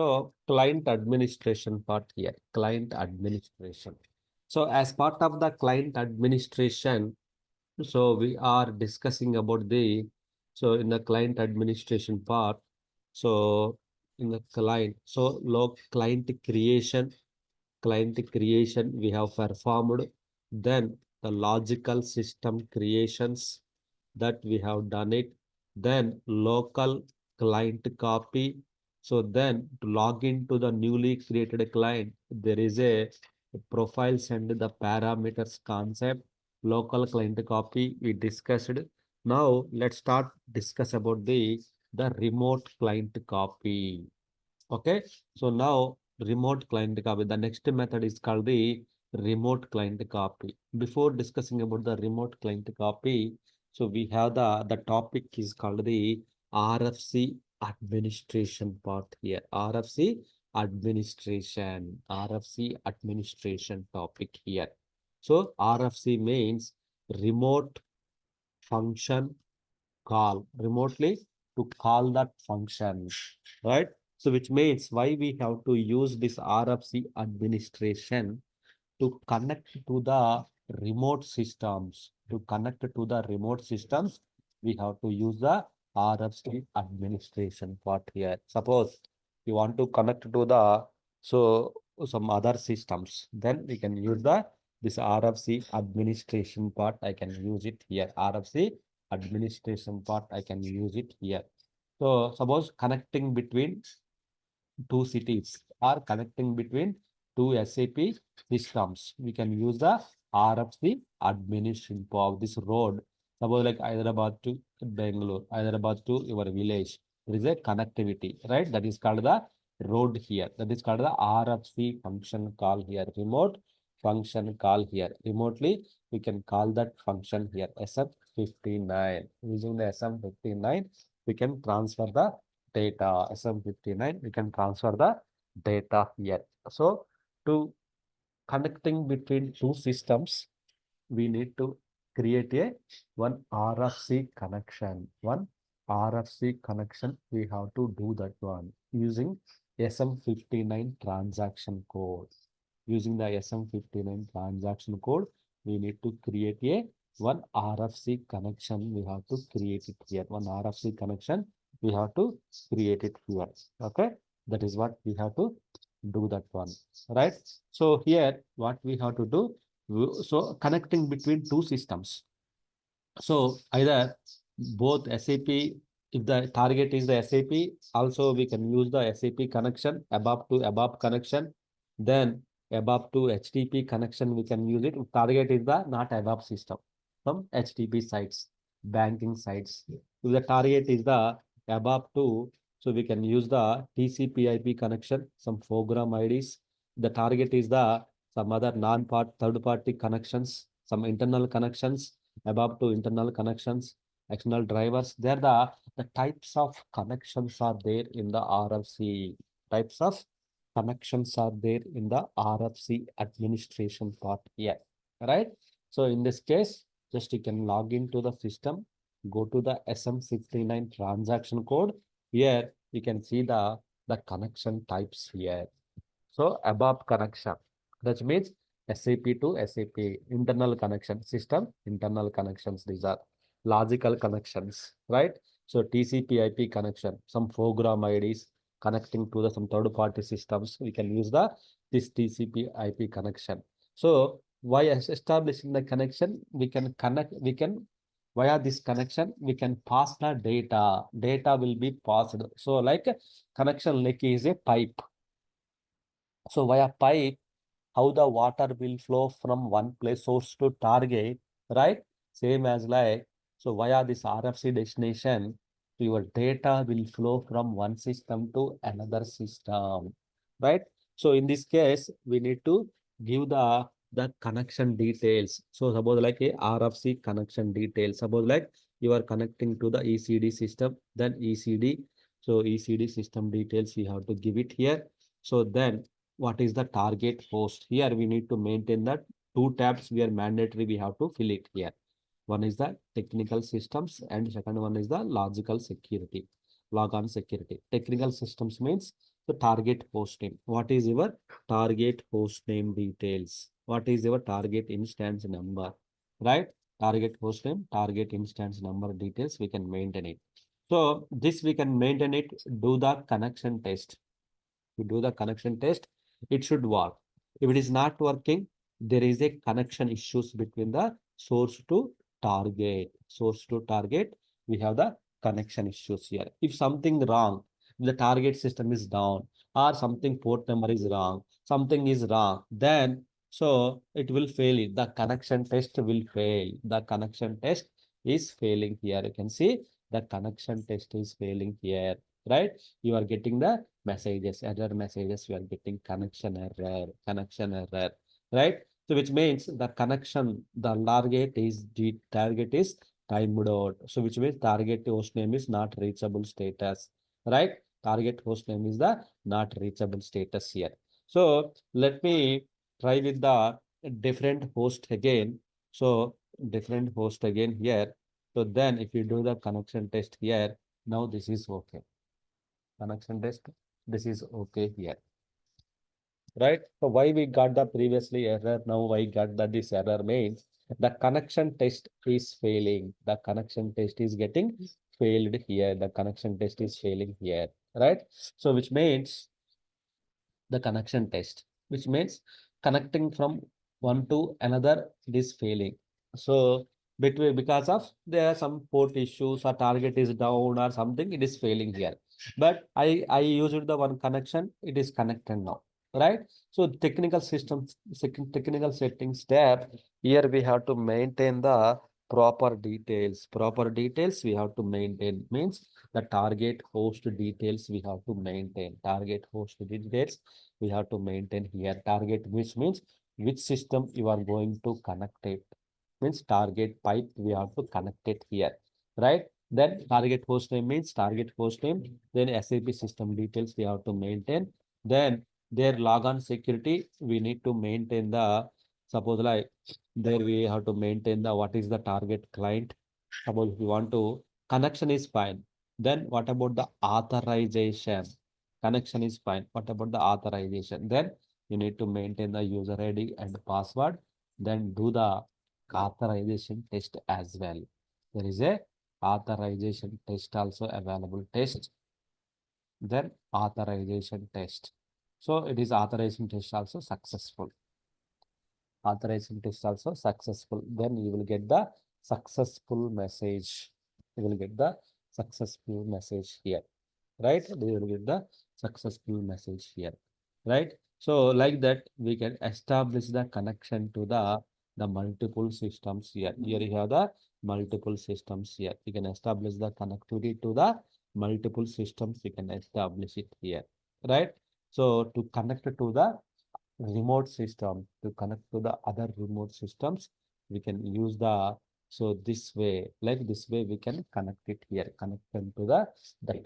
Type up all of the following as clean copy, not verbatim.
So client administration part here, client administration. So as part of the client administration, so we are discussing about the, so in the client administration part, so in the client, so log client creation we have performed, then the logical system creations that we have done it, then local client copy. So then to log into the newly created client, there is a profiles and the parameters concept, local client copy we discussed. Now let's start discuss about the remote client copy. Okay, so now remote client copy. The next method is called the remote client copy. Before discussing about the remote client copy, so we have the topic is called the RFC administration part here. RFC administration topic here. So RFC means remote function call, remotely to call that function, right? So which means why we have to use this RFC administration to connect to the remote systems. To connect to the remote systems, we have to use the RFC administration part here. Suppose you want to connect to the, so some other systems, then we can use the this RFC administration part. I can use it here. RFC administration part, I can use it here. So suppose connecting between two cities or connecting between two SAP systems, we can use the RFC administration for this road. Suppose like Hyderabad to Bangalore, Hyderabad to your village, there is a connectivity, right? That is called the road here. That is called the RFC function call here. Remote function call here. Remotely, we can call that function here. SM59. Using the SM59, we can transfer the data. SM59, we can transfer the data here. So to connecting between two systems, we need to create a one RFC connection. One RFC connection, we have to do that one using SM59 transaction code. Using the SM59 transaction code, we need to create a one RFC connection. We have to create it here. One RFC connection, we have to create it here. Okay, that is what we have to do that one, right? So here, what we have to do, so connecting between two systems. So either both SAP, if the target is the SAP, also we can use the SAP connection, above to above connection, then above to HTTP connection, we can use it. Target is the not above system, from HTTP sites, banking sites. If the target is the above to, so we can use the TCP/IP connection, some program IDs. The target is the some other third party connections, some internal connections, above to internal connections, external drivers. There the types of connections are there in the RFC. Types of connections are there in the RFC administration part here, right? So in this case, just you can log into the system, go to the SM59 transaction code. Here you can see the connection types here. So above connection, that means SAP to SAP, internal connection system, internal connections. These are logical connections, right? So TCP/IP connection, some program IDs connecting to the some third-party systems. We can use this TCP/IP connection. So by establishing the connection, we can connect. We can via this connection we can pass the data. Data will be passed. So like connection link is a pipe. So via pipe, how the water will flow from one place source to target, right? Same as like, so via this RFC destination, your data will flow from one system to another system, right? So in this case, we need to give the connection details. So suppose like a RFC connection details. Suppose like you are connecting to the ECD system, then ECD. So ECD system details, you have to give it here. So then what is the target host? Here we need to maintain that two tabs we are mandatory, we have to fill it here. One is the technical systems and second one is the logical security, logon security. Technical systems means So target host name. What is your target host name details? What is your target instance number? Right? Target host name, target instance number details, we can maintain it. So this we can maintain it, do the connection test. We do the connection test, it should work. If it is not working, there is a connection issues between the source to target. Source to target, we have the connection issues here. If something wrong, the target system is down, or something port number is wrong, something is wrong, then so it will fail it. The connection test will fail. The connection test is failing here. You can see the connection test is failing here, right? You are getting the messages, error messages, you are getting connection error, right? So which means the connection, the target is timed out. So which means target host name is not reachable status, right? Target host name is the not reachable status here. So let me try with the different host again. So different host again here. So then if you do the connection test here, now this is okay. Connection test, this is okay here, right? So why we got the previously error, now why got that this error means the connection test is failing. The connection test is getting failed here. The connection test is failing here, right? So which means the connection test, which means connecting from one to another, it is failing. So between because of there are some port issues or target is down or something, it is failing here. But I used the one connection, it is connected now, right? So technical systems, technical settings step, here we have to maintain the proper details. Proper details we have to maintain means the target host details we have to maintain. Target host details we have to maintain here. Target, which means which system you are going to connect it, means target pipe we have to connect it here, right? Then target host name means target host name, then SAP system details we have to maintain. Then their logon security we need to maintain the, suppose like there we have to maintain the what is the target client. Suppose we want to, connection is fine, then what about the authorization? Connection is fine, what about the authorization? Then you need to maintain the user ID and password, then do the authorization test as well. There is a authorization test also available test, then authorization test. So it is authorization test also successful. Authorization test also successful. Then you will get the successful message. You will get the successful message here, right? You will get the successful message here, right? So like that, we can establish the connection to the multiple systems here. Here you have the multiple systems here. You can establish the connectivity to the multiple systems. You can establish it here, right? So to connect to the remote system, to connect to the other remote systems, we can use the, so this way, like this way we can connect it here, connect them to the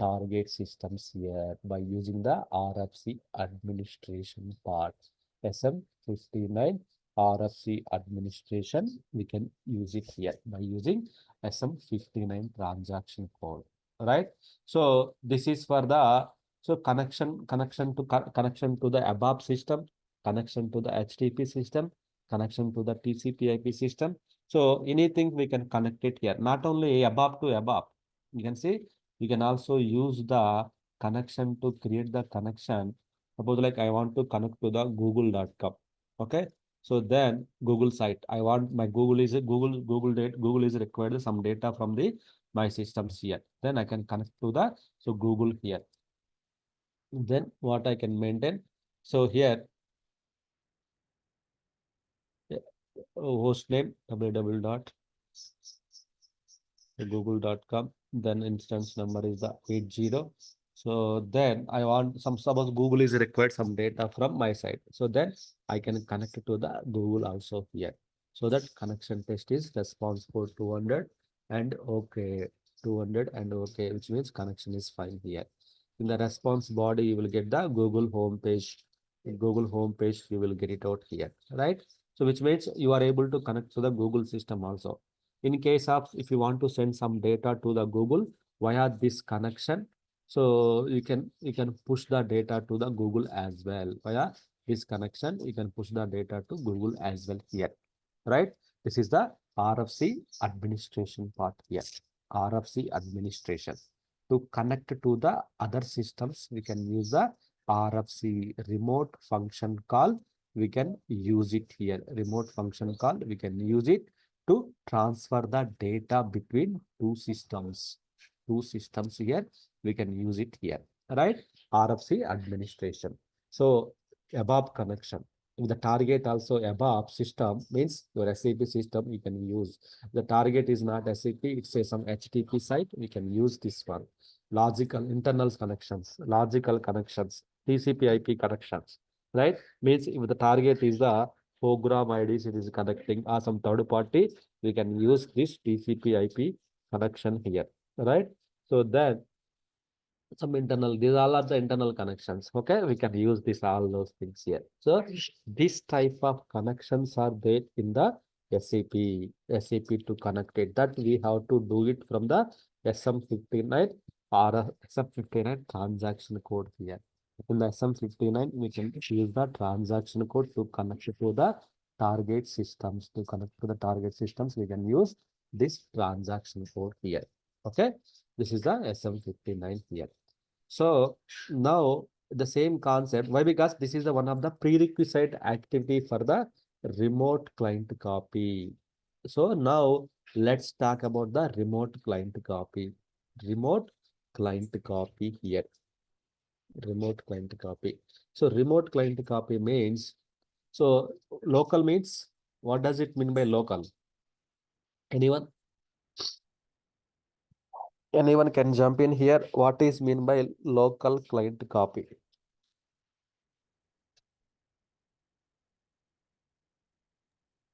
target systems here by using the RFC administration part. SM59 RFC administration, we can use it here by using SM59 transaction code, right? So this is for the, so connection to the above system, connection to the HTTP system, connection to the TCP/IP system. So anything we can connect it here, not only above to above. You can see, you can also use the connection to create the connection. Suppose like I want to connect to the google.com. Okay. So then Google site, I want my Google is a Google data, Google is required some data from the my systems here. Then I can connect to the, so Google here. Then what I can maintain. So here host name www.google.com, then instance number is the 80. So then I want some, suppose Google is required some data from my side, so then I can connect it to the Google also here. So that connection test is response for 200 and okay, 200 and okay, which means connection is fine here. In the response body you will get the Google home page. In Google home page you will get it out here, right? So which means you are able to connect to the Google system also. In case of if you want to send some data to the Google via this connection, So you can push the data to the Google as well via this connection. You can push the data to Google as well here, right? This is the RFC administration part here. RFC administration. To connect to the other systems, we can use the RFC remote function call. We can use it here. Remote function call. We can use it to transfer the data between two systems. Two systems here. We can use it here, right? RFC administration. So above connection. The target also above system means your SAP system you can use. The target is not SAP, it's some HTTP site. We can use this one. Logical internal connections, logical connections, TCP IP connections, right? Means if the target is the program IDs, it is connecting or some third party, we can use this TCP IP connection here, right? So then some internal, these all are the internal connections. Okay, we can use this all those things here. So this type of connections are there in the SAP to connect it. That we have to do it from the SM59 or SM59 transaction code here. In the SM59, we can use the transaction code to connect to the target systems. To connect to the target systems, we can use this transaction code here. Okay, this is the SM59 here. So now the same concept. Why? Because this is the one of the prerequisite activity for the remote client copy. So now let's talk about the remote client copy. Remote client copy here. Remote client copy. So remote client copy means, so local means, what does it mean by local? Anyone? Anyone can jump in here. What is mean by local client copy?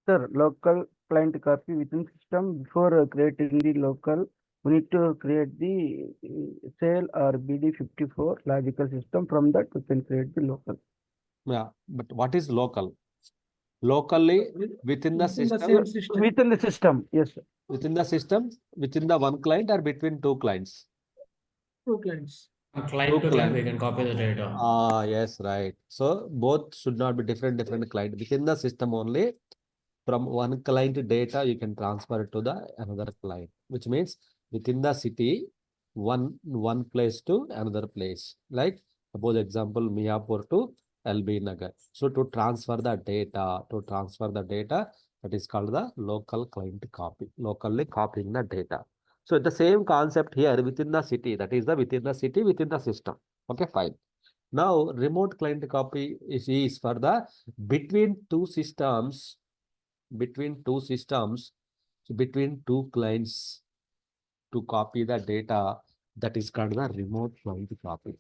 Sir, local client copy within system before creating the local, we need to create the cell or BD54 logical system. From that, we can create the local. Yeah, but what is local? Locally within the Within the system, same system. Within the system, yes, sir. within the system, within the one client or between two clients? Two clients. From Two client to client, client. we can copy the data. Ah, yes, right. So both should not be different client. Within the system only, from one client data, you can transfer it to the another client, which means within the city, one place to another place. Like suppose example, Miapur to LB Nagar. So to transfer the data, that is called the local client copy. Locally copying the data. So the same concept here within the city, that is the within the city, within the system. Okay, fine. Now remote client copy is for the between two systems, between two systems, so between two clients to copy the data, that is called the remote client copy,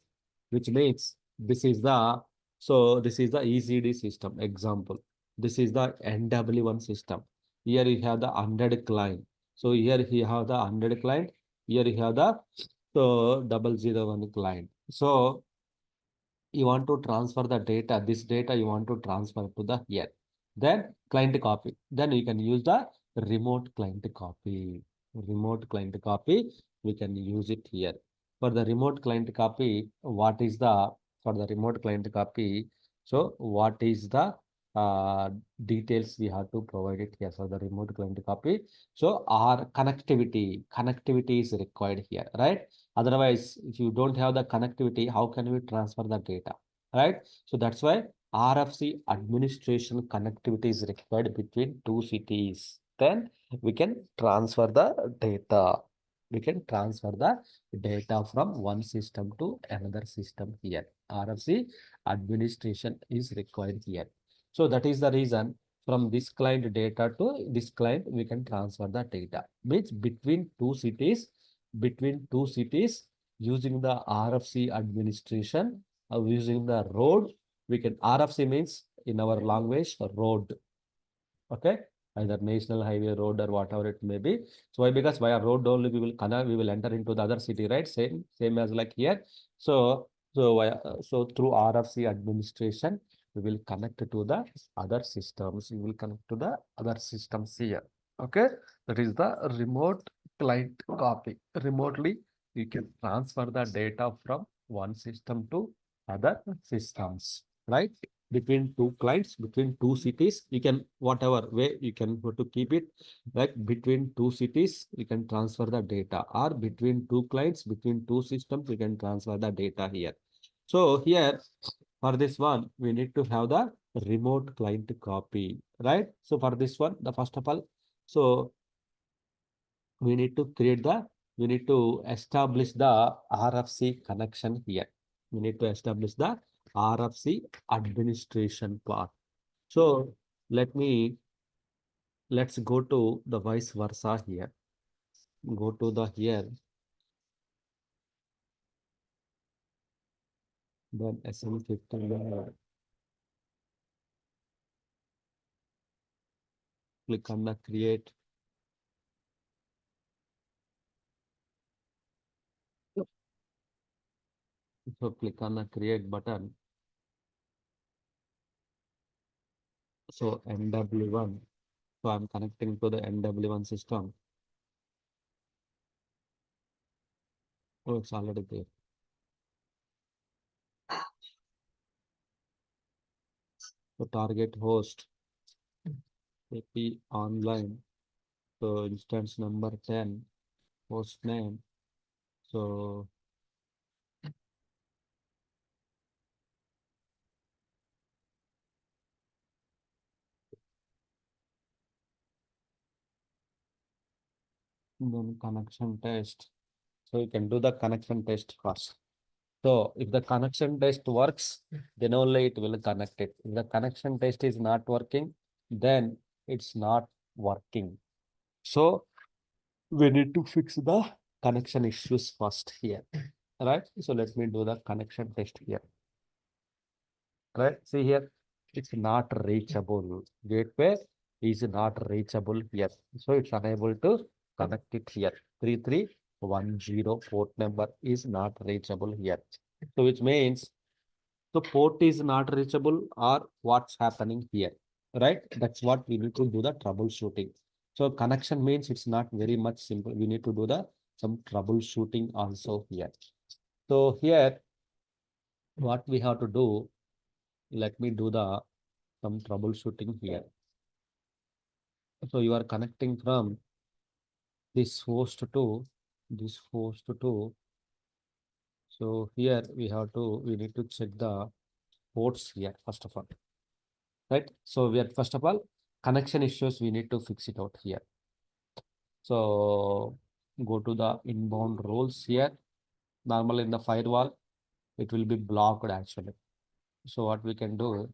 which means this is the, so this is the ECD system example. This is the NW1 system. Here you have the 100 client. So here you have the 100 client. Here you have the so 001 client. So you want to transfer the data, this data you want to transfer to the here. Then client copy. Then you can use the remote client copy. Remote client copy, we can use it here. For the remote client copy, what is the, for the remote client copy, so what is the uh, details we have to provide it here for the remote client copy. So our connectivity is required here, right? Otherwise, if you don't have the connectivity, how can we transfer the data, right? So that's why RFC administration connectivity is required between two cities. Then we can transfer the data. We can transfer the data from one system to another system here. RFC administration is required here. So that is the reason from this client data to this client, we can transfer the data. Means between two cities using the RFC administration, using the road, we can, RFC means in our language, road. Okay, either national highway road or whatever it may be. So why? Because via road only we will connect, we will enter into the other city, right? Same as like here. So through RFC administration, we will connect to the other systems. We will connect to the other systems here. Okay, that is the remote client copy. Remotely you can transfer the data from one system to other systems, right? Between two clients, between two cities, you can whatever way you can go to keep it, like between two cities, you can transfer the data, or between two clients, between two systems, you can transfer the data here. So here for this one, we need to have the remote client copy, right? So for this one, the first of all, so we need to we need to establish the RFC connection here. We need to establish the RFC administration part. So let's go to the vice versa here. Go to the here, then SM15, click on the create. So click on the create button. So NW1. So I'm connecting to the NW1 system. Oh, it's already there. So target host, AP online. So instance number 10, host name. So then connection test. So you can do the connection test first. So if the connection test works, then only it will connect it. If the connection test is not working, then it's not working. So we need to fix the connection issues first here, right? So let me do the connection test here, right? See here, it's not reachable. Gateway is not reachable here. So it's unable to connect it here. 3310 port number is not reachable here. So which means the port is not reachable or what's happening here, right? That's what we need to do the troubleshooting. So connection means it's not very much simple. We need to do the some troubleshooting also here. So here, what we have to do, let me do the some troubleshooting here. So you are connecting from this host to this host to. So here we need to check the ports here first of all, right? So we are first of all connection issues we need to fix it out here. So go to the inbound rules here. Normally in the firewall, it will be blocked actually. So what we can do,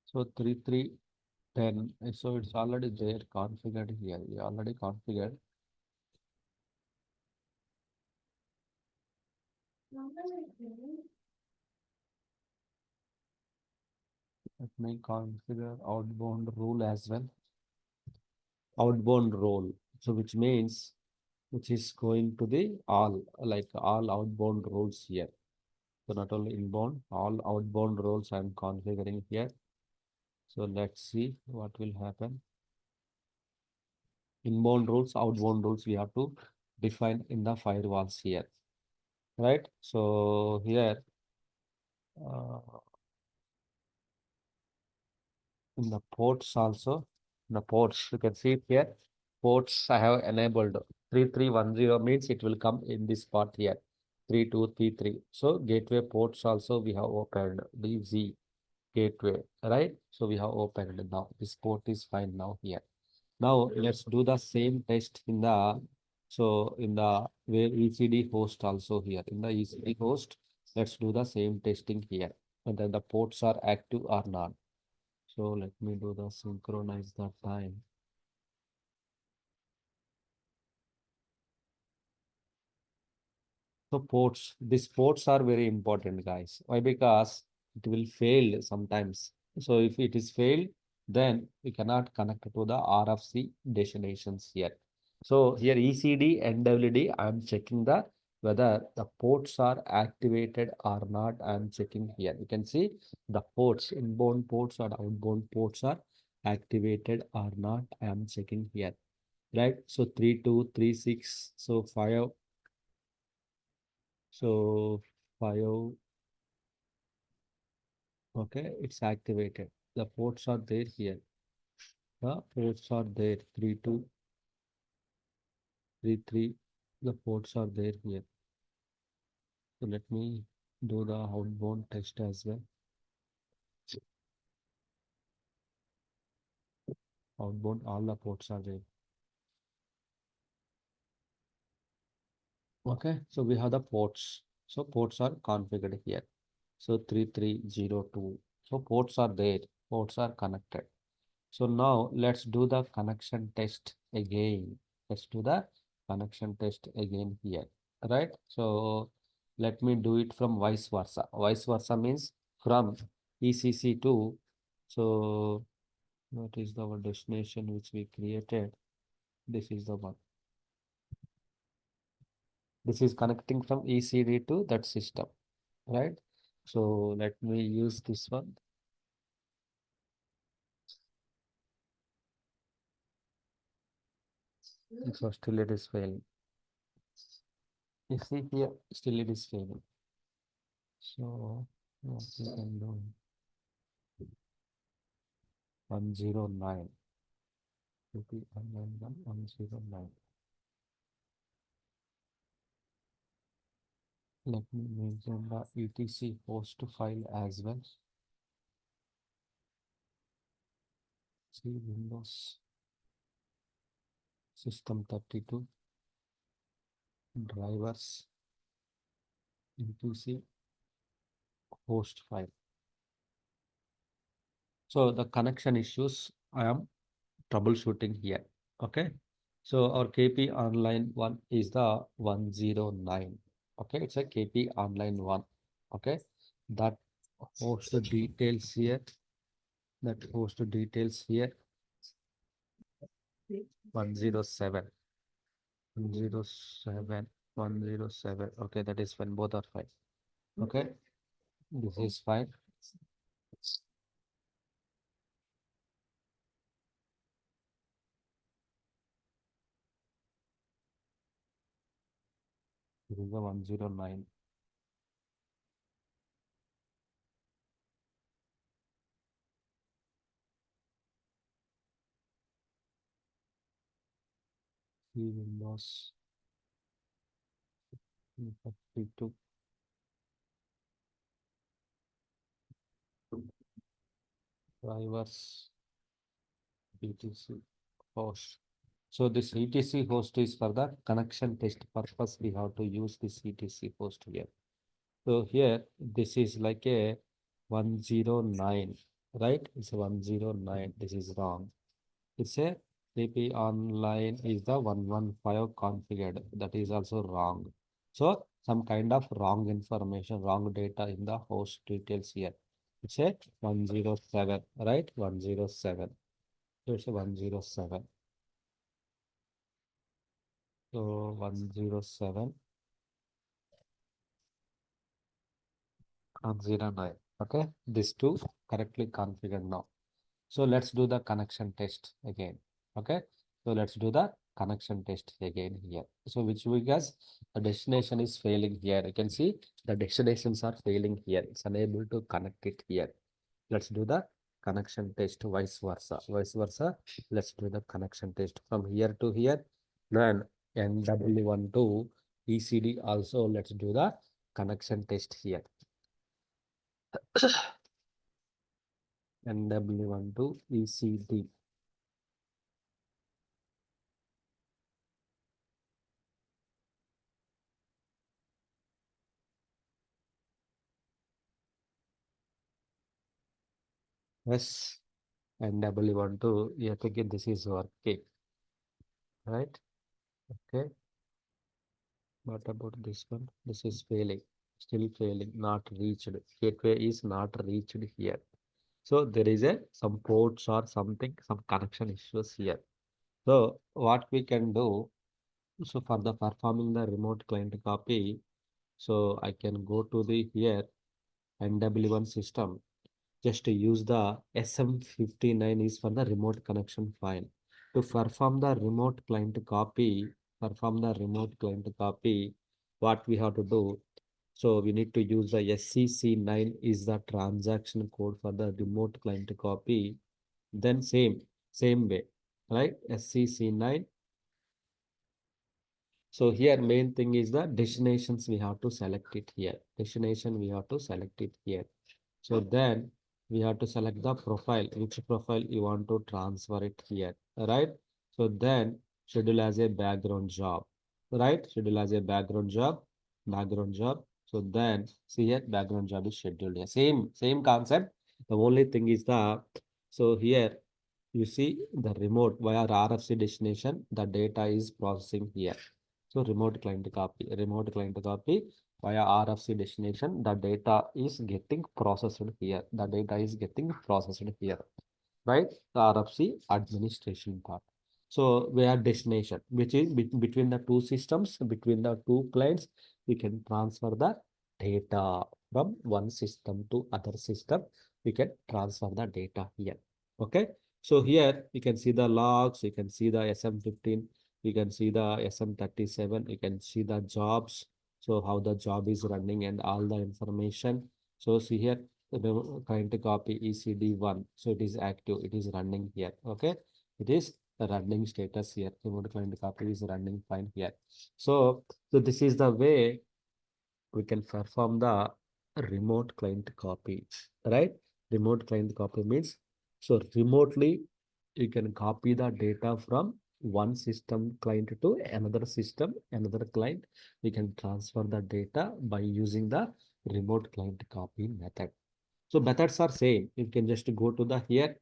so 3310. So it's already there configured here. We already configured. Let me configure outbound rule as well. Outbound role. So which means which is going to the all like all outbound roles here. So not only inbound, all outbound roles I'm configuring here. So let's see what will happen. Inbound rules, outbound rules we have to define in the firewalls here, right? So here uh, in the ports also, the ports you can see it here. Ports I have enabled 3310 means it will come in this part here 3233. So gateway ports also we have opened DZ gateway, right? So we have opened now. This port is fine now here. Now let's do the same test in the in the where ECD host also here in the ECD host. Let's do the same testing here, and then the ports are active or not. So let me do the synchronize the time. So these ports are very important, guys. Why? Because it will fail sometimes. So if it is failed, then we cannot connect to the RFC destinations here. So here ECD and WD, I'm checking the whether the ports are activated or not. I'm checking here. You can see the ports, inbound ports or outbound ports are activated or not. I am checking here, right? So 3236, so 5, so 5, okay, it's activated. The ports are there here. The ports are there, 3233. The ports are there here. So let me do the outbound test as well. Outbound, all the ports are there. Okay, so we have the ports. So ports are configured here. So 3302. So ports are there. Ports are connected. So now let's do the connection test again. Let's do the connection test again here. Right? So let me do it from vice versa. Vice versa means from ECC to, so what is our destination which we created? This is the one. This is connecting from ECD to that system, right? So let me use this one. So still it is failing. You see here, still it is failing. So what we can do? 109. 109. Let me mention the etc host file as well. See Windows System 32 drivers etc host file. So the connection issues I am troubleshooting here. Okay. So our KP online one is the 109. Okay, it's a KP online one. Okay, that host details here. That host details here 107. 107. 107. Okay, that is when both are fine. Okay, this is fine. This is the 109. Windows 32 drivers etc host. So this etc host is for the connection test purpose. We have to use this etc host here. So here this is like a 109, right? It's a 109. This is wrong. It's a KP online is the 115 configured. That is also wrong. So some kind of wrong information, wrong data in the host details here. It's a 107, right? 107. So it's a 107. So 107 and 09. Okay, these two correctly configured now. So let's do the connection test again. Okay, so let's do the connection test again here. So which because the destination is failing here. You can see the destinations are failing here. It's unable to connect it here. Let's do the connection test vice versa. Vice versa. Let's do the connection test from here to here. Then NW1 to ECD also. Let's do the connection test here. NW1 to ECD. Yes, and W1 to, yeah, think this is working, right? Okay, what about this one? This is failing, still failing, not reached. Gateway is not reached here. So there is a some ports or something, some connection issues here. So what we can do, So for the performing the remote client copy, so I can go to the here NW1 system. Just to use the SM59 is for the remote connection file. To perform the remote client copy, what we have to do? So we need to use the SCC9 is the transaction code for the remote client copy. Then same way, right? SCC9. So here main thing is the destinations we have to select it here. Destination we have to select it here. So then we have to select the profile, which profile you want to transfer it here, right? So then schedule as a background job, right? Schedule as a background job. So then see here background job is scheduled here. Same concept. The only thing is the so here you see the remote via RFC destination, the data is processing here. So remote client copy via RFC destination, the data is getting processed here. The data is getting processed here, right? The RFC administration part. So where destination, which is between the two systems, between the two clients, we can transfer the data from one system to other system. We can transfer the data here. Okay. So here you can see the logs, you can see the SM15, you can see the SM37, you can see the jobs. So how the job is running and all the information. So see here the client copy ECD1. So it is active, it is running here. Okay, it is the running status here. Remote client copy is running fine here. So this is the way we can perform the remote client copy, right? Remote client copy means so remotely you can copy the data from one system client to another system, another client. We can transfer the data by using the remote client copy method. So methods are same. You can just go to the here.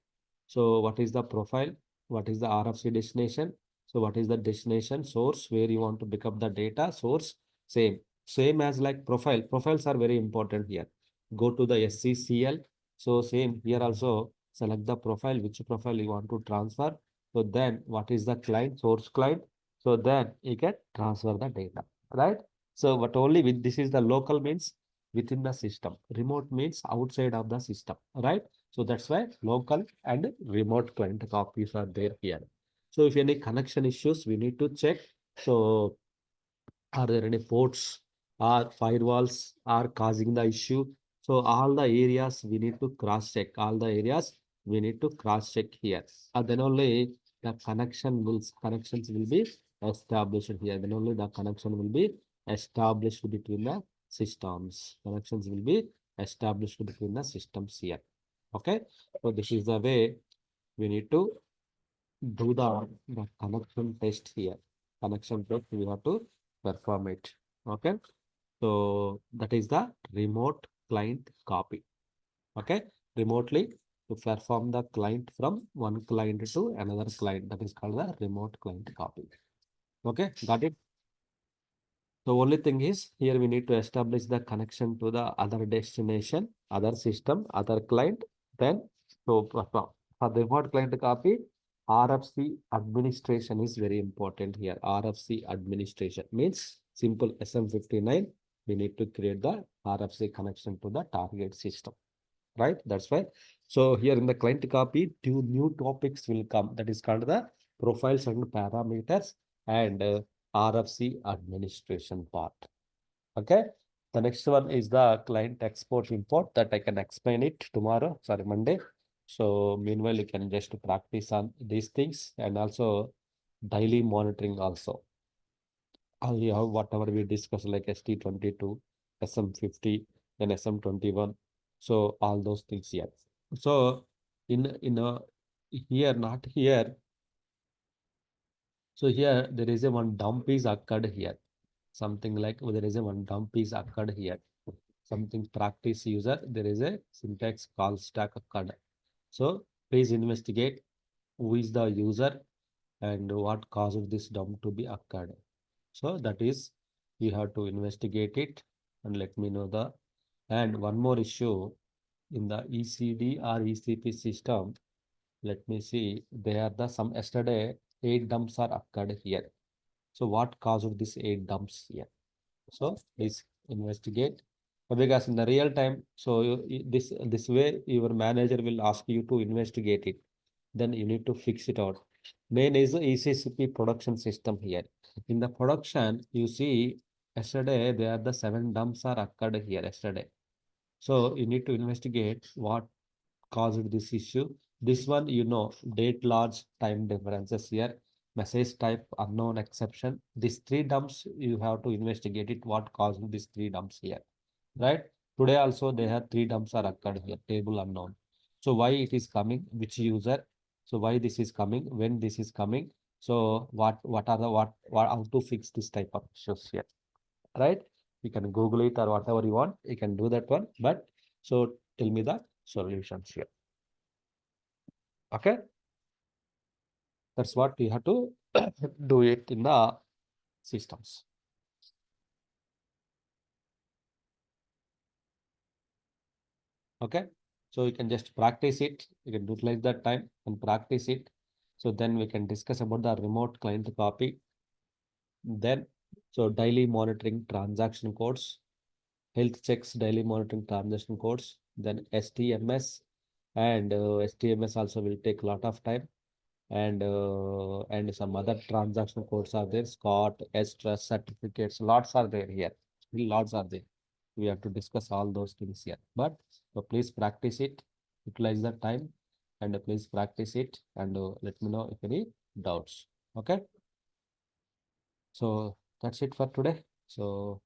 So what is the profile? What is the RFC destination? So what is the destination source where you want to pick up the data source? Same as like profile. Profiles are very important here. Go to the SCCL. So same here also select the profile, which profile you want to transfer. So then what is the client, source client? So then you can transfer the data, right? So but only with this is the local means within the system. Remote means outside of the system, right? So that's why local and remote client copies are there here. So if any connection issues, we need to check. So are there any ports or firewalls are causing the issue? So all the areas we need to cross check. All the areas we need to cross check here. And then only the connections will be established here. Then only the connection will be established between the systems. Connections will be established between the systems here. Okay. So this is the way we need to do the connection test here. Connection test we have to perform it. Okay. So that is the remote client copy. Okay. Remotely to perform the client from one client to another client. That is called the remote client copy. Okay. Got it? The only thing is here we need to establish the connection to the other destination, other system, other client. Then so for the remote client copy, RFC administration is very important here. RFC administration means simple SM59. We need to create the RFC connection to the target system, right? That's why. So here in the client copy, two new topics will come. That is called the profiles and parameters and RFC administration part. Okay. The next one is the client export import that I can explain it tomorrow, sorry, Monday. So meanwhile, you can just practice on these things and also daily monitoring also. You have whatever we discussed like ST22, SM50, and SM21. So all those things here. So in a here, not here. So here there is a one dump is occurred here. Something like there is a one dump is occurred here. Something practice user, there is a syntax call stack occurred. So please investigate who is the user and what caused this dump to be occurred. So that is you have to investigate it and let me know the and one more issue in the ECD or ECP system. Let me see. There are the some yesterday 8 dumps are occurred here. So what caused this 8 dumps here? So please investigate. Because in the real time, so this way your manager will ask you to investigate it. Then you need to fix it out. Main is the ECCP production system here. In the production, you see yesterday there are the 7 dumps are occurred here yesterday. So you need to investigate what caused this issue. This one, date large time differences here, message type unknown exception. These 3 dumps, you have to investigate it, what caused these 3 dumps here, right? Today also they have 3 dumps are occurred here, table unknown. So why it is coming, which user, so why this is coming, when this is coming, so what are the what how to fix this type of issues here, right? You can Google it or whatever you want, you can do that one, but so tell me the solutions here. Okay, that's what we have to do it in the systems. Okay, so you can just practice it, you can utilize that time and practice it. So then we can discuss about the remote client copy. Then so daily monitoring transaction codes, health checks, daily monitoring transaction codes, then STMS, and STMS also will take a lot of time, and some other transaction codes are there, Scott, S-Trust certificates, lots are there here, still lots are there. We have to discuss all those things here, but so please practice it, utilize the time, and please practice it, and let me know if any doubts. Okay, so that's it for today. So